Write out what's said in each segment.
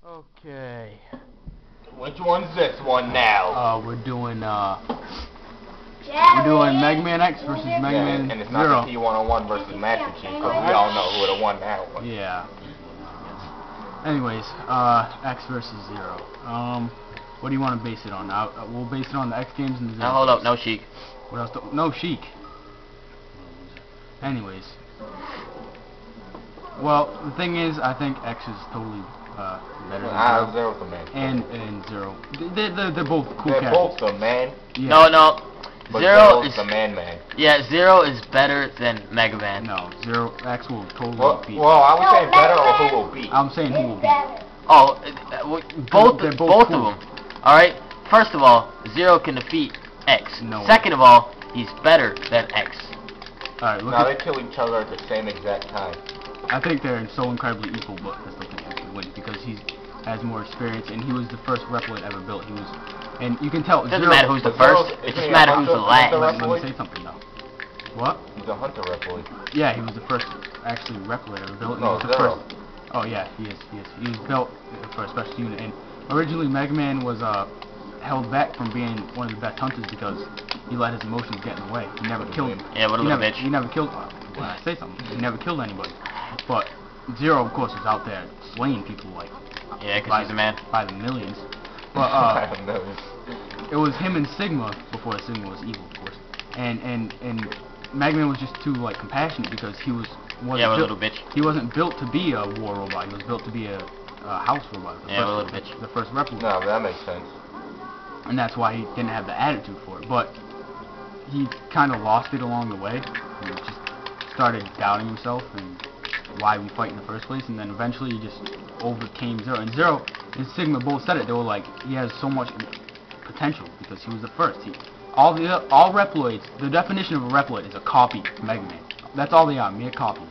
Okay. Which one's this one now? We're doing Megaman X versus Megaman and it's not Zero. the P101 versus Master Chief, because we all know who would have won that one. Yeah. Anyways, X versus Zero. What do you want to base it on? We'll base it on the X games and the Zero. Now hold games. up, no Sheik. What else? No Sheik. Anyways. Well, the thing is, I think X is totally better than Zero. Zero's the man. And Zero. They're both cool They're characters. both the man. Yeah. No. But Zero is the man. Yeah, Zero is better than Megaman. No, X will totally beat. Well, I was saying better or who will beat. I'm saying who will beat. Oh, both They're of cool. them. All right. First of all, Zero can defeat X. No. Second of all, he's better than X. Alright, look now they kill each other at the same exact time. I think they're so incredibly equal, but I still think X will win because he has more experience and he was the first Reploid ever built. He was, and you can tell. It doesn't matter who's the first. It just matters who's the last. Let me say something though. What? He's a hunter Reploid. Yeah, he was the first actually Reploid ever built. No, he was the Zero. first. Oh yeah, he is. He was built for a special unit, and originally Megaman was held back from being one of the best hunters because he let his emotions get in the way. He never killed. Yeah, what a little bitch. He never killed. When I say something, he never killed anybody. But Zero, of course, was out there slaying people like. Yeah, because he's a man. By the millions. But it was him and Sigma before Sigma was evil, of course. And Megaman was just too like compassionate because he wasn't a little bitch. He wasn't built to be a war robot. He was built to be a house robot. Yeah, a little bitch. The first Reploid. No, that makes sense. And that's why he didn't have the attitude for it. But he kind of lost it along the way. He just started doubting himself and why we fight in the first place. And then eventually he just overcame Zero. And Zero and Sigma both said it. They were like, he has so much potential because he was the first. All Reploids, the definition of a Reploid is a copy of Megaman. That's all they are, mere copies.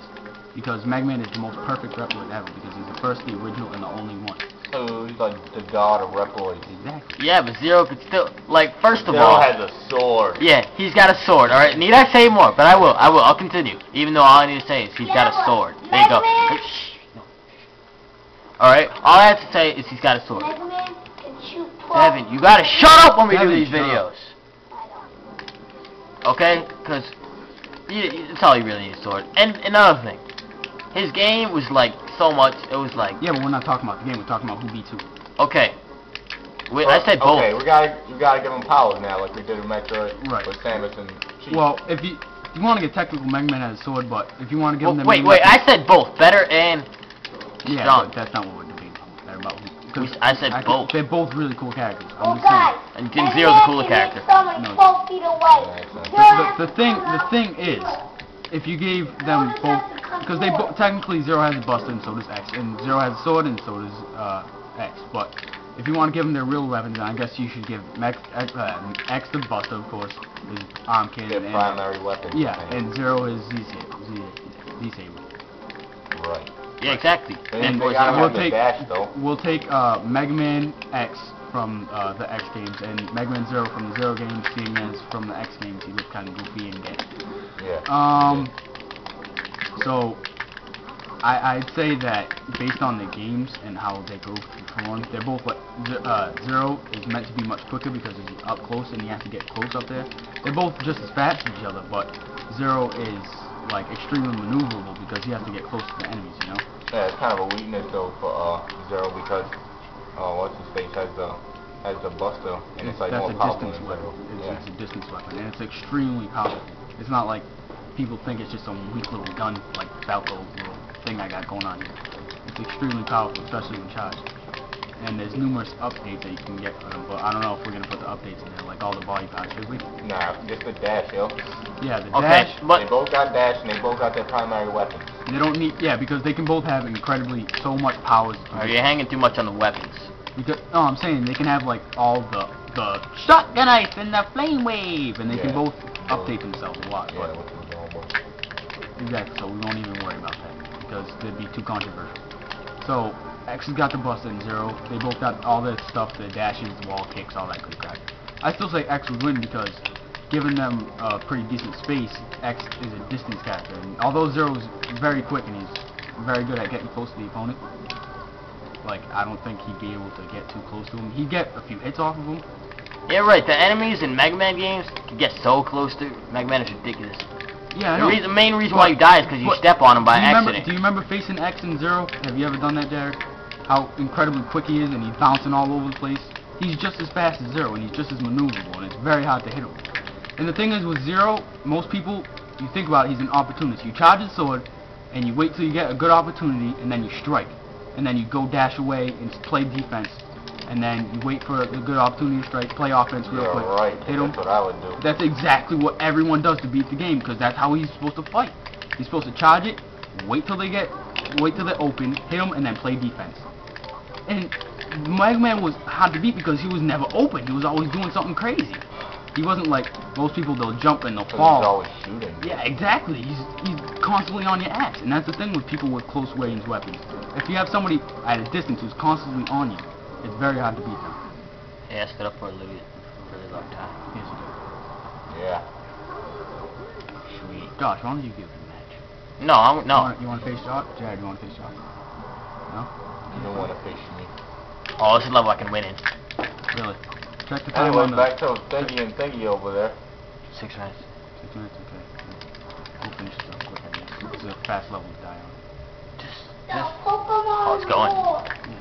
Because Megaman is the most perfect Reploid ever because he's the first, the original, and the only one. So he's like the god of Reploids. Exactly. Yeah, but Zero could still, like, first of Zero all... has a sword. Yeah, he's got a sword, alright? Need I say more? But I will, I'll continue. Even though all I need to say is he's got a sword. There you go. Hey, shh. No. Alright, all I have to say is he's got a sword. Evan, you gotta shut up when we do these videos. Okay? Because that's all you really need, a sword. And another thing. His game was like so much, it was like... Yeah, but we're not talking about the game, we're talking about who beats who. Okay. I said both. Okay, we gotta give him powers now, like we did in Metroid with Samus and Chief. Well, if you want to get technical, Megaman has a sword, but if you want to give them... Wait, I said both. Better and yeah, strong. But that's not what we're debating about. I said both. They're both really cool characters. Oh, guys, and Zero's a cooler character. No. 12 feet away. The thing is, if you gave them both... Because they technically Zero has a buster and so does X, and Zero has a sword and so does X. But if you want to give them their real weapons, then I guess you should give X the buster, of course, his arm cannon. Their primary weapon. Yeah, and Zero is Z-Saber. Right. Yeah, exactly. And we'll take Megaman X from the X games and Megaman Zero from the Zero games, seeing as from the X games he looked kind of goofy and gay. Yeah. So, I'd say that based on the games and how they go on, they're both like, Zero is meant to be much quicker because he's up close and you have to get close up there. They're both just as fast as each other, but Zero is like extremely maneuverable because he has to get close to the enemies, you know? Yeah, it's kind of a weakness though for Zero because what's his face has the buster and it's like more powerful than Zero. It's a distance weapon and it's extremely powerful. It's not like people think it's just some weak little gun like Falco little thing I got going on here. It's extremely powerful, especially when charged. And there's numerous updates that you can get for them, but I don't know if we're gonna put the updates in there, like all the body parts, should we? Nah, just the dash, yo. Yeah, the dash. But they both got dash and they both got their primary weapons. They don't need, yeah, because they can both have incredibly so much powers. You're hanging too much on the weapons. Because no, I'm saying they can have like all the shotgun knife and the flame wave, and they can both update themselves a lot. Yeah, exactly. So we won't even worry about that because it'd be too controversial. So X has got the buster and Zero. They both got all the stuff, the dashes, the wall kicks, all that good crap. I still say X would win because given them pretty decent space, X is a distance character. And although Zero's very quick and he's very good at getting close to the opponent, Like, I don't think he'd be able to get too close to him. He'd get a few hits off of him. Yeah, right. The enemies in Megaman games can get so close to Megaman is ridiculous. Yeah, I know. The main reason why you die is because you step on him by accident. Do you remember facing X and Zero? Have you ever done that, Jared? How incredibly quick he is, and he's bouncing all over the place. He's just as fast as Zero, and he's just as maneuverable, and it's very hard to hit him. And the thing is, with Zero, most people, you think about it, he's an opportunist. You charge his sword, and you wait till you get a good opportunity, and then you strike. And then you go dash away and play defense. And then you wait for the good opportunity to strike, play offense real quick, right. hit him. That's what I would do. That's exactly what everyone does to beat the game, because that's how he's supposed to fight. He's supposed to charge it, wait till they're open, hit them, and then play defense. And Megaman was hard to beat because he was never open. He was always doing something crazy. He wasn't like most people. They'll jump and they'll fall. He's always shooting. Yeah, exactly. He's constantly on your ass, and that's the thing with people with close range weapons. If you have somebody at a distance who's constantly on you, it's very hard to beat them. Yeah, I stood up for a really long time. Yes, you do. Yeah. Sweet. Josh, why don't you give it a match? No, no. You want to face Josh? Jared, you want to face Josh? No? You don't want to face me. Oh, this is level I can win in. Really? Check the time Anyway, on the... back to Thingy and Thingy over there. 6 minutes. 6 minutes, okay. We'll finish this up quick, I guess. It's a fast level to die on. Oh, it's going. Yeah.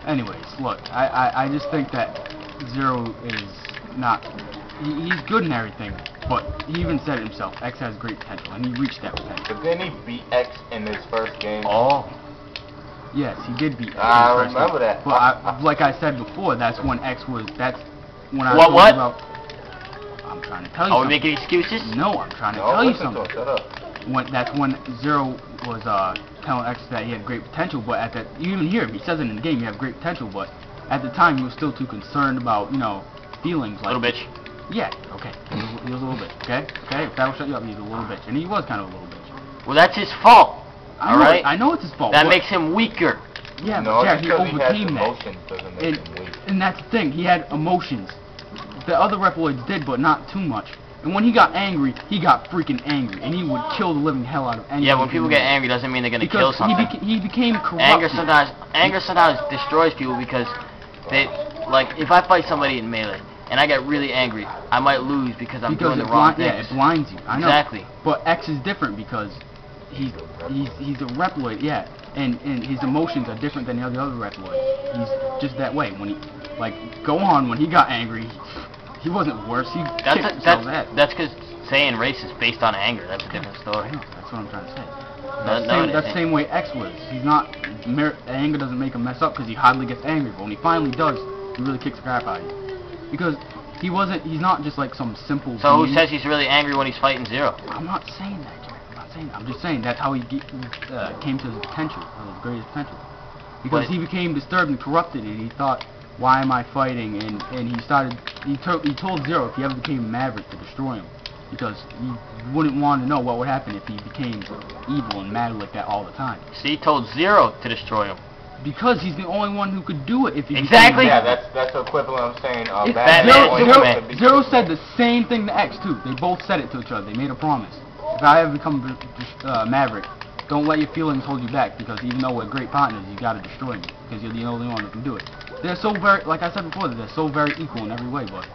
Anyways, look, I just think that Zero is not... He's good and everything, but he even said it himself. X has great potential, and he reached that potential. But didn't he beat X in his first game? Oh. Yes, he did beat X. I remember that. But like I said before, that's when X was... That's when I What? was about... I'm trying to tell you Are we something. making excuses? No, I'm trying to tell you something. Shut up. That's when Zero was telling X that he had great potential, but at that, you even hear him, he says it in the game, you have great potential, but at the time he was still too concerned about, you know, feelings like... Little bitch. Yeah, okay. He was a little bitch, okay? Okay, if that'll shut you up, he's a little bitch. And he was kind of a little bitch. Well, that's his fault. Alright? I know it's his fault. That makes him weaker. Yeah, no, but he because overcame he has that. emotions doesn't make him weak. And that's the thing, he had emotions. The other Reploids did, but not too much. And when he got angry, he got freaking angry, and he would kill the living hell out of anyone. Yeah, when people get angry doesn't mean they're gonna kill something. He became corrupt. Anger sometimes destroys people because they, like, if I fight somebody in melee and I get really angry, I might lose because I'm doing the wrong things. Yeah, it blinds you. I know. Exactly. But X is different because he's a Reploid, yeah, and his emotions are different than the other Reploids. He's just that way. When he, like, Gohan, when he got angry, he wasn't worse. He kicked himself ass. That's because saying race is based on anger. That's a different story. I know, that's what I'm trying to say. That's the same way X was. He's not... Anger doesn't make him mess up because he hardly gets angry. But when he finally does, he really kicks the crap out of you. Because he's not just like some simple So being. who says he's really angry when he's fighting Zero? I'm not saying that, Jack. I'm not saying that. I'm just saying that's how he came to his potential, his greatest potential. Because he became disturbed and corrupted, and he thought, why am I fighting? And he told Zero if he ever became Maverick to destroy him. Because he wouldn't want to know what would happen if he became evil and mad like that all the time. See, he told Zero to destroy him. Because he's the only one who could do it if he Exactly. Yeah, that's the equivalent of saying Zero said the same thing to X too. They both said it to each other. They made a promise. If I ever become Maverick, don't let your feelings hold you back, because even though we're great partners, you gotta destroy me, because you're the only one who can do it. They're so very, like I said before, they're so very equal in every way, but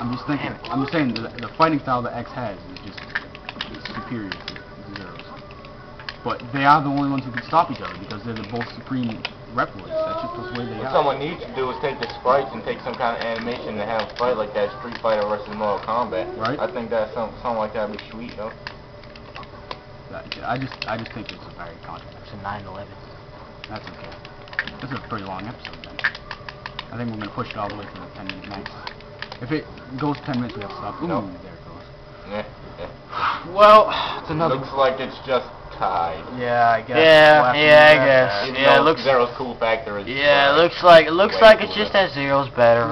I'm just saying the fighting style that X has is just superior to Zero's. But they are the only ones who can stop each other, because they're both Supreme Reploids. That's just the way they What are. someone needs to do is take the sprites and take some kind of animation and have a fight like that Street Fighter versus Mortal Kombat. Right. I think that something like that would be sweet, though. I just think it's a very controversial. It's a 9/11. That's okay. This is a pretty long episode then. I think we're going to push it all the way to the 10-minute max. If it goes 10 minutes, we have to stop. Ooh, Nope. there it goes. Yeah. Well, It's another... Looks like it's just tied. Yeah, I guess. Yeah, I guess. Even Yeah, it though looks. Zero's cool factor is Yeah, it looks like it's just that Zero's better.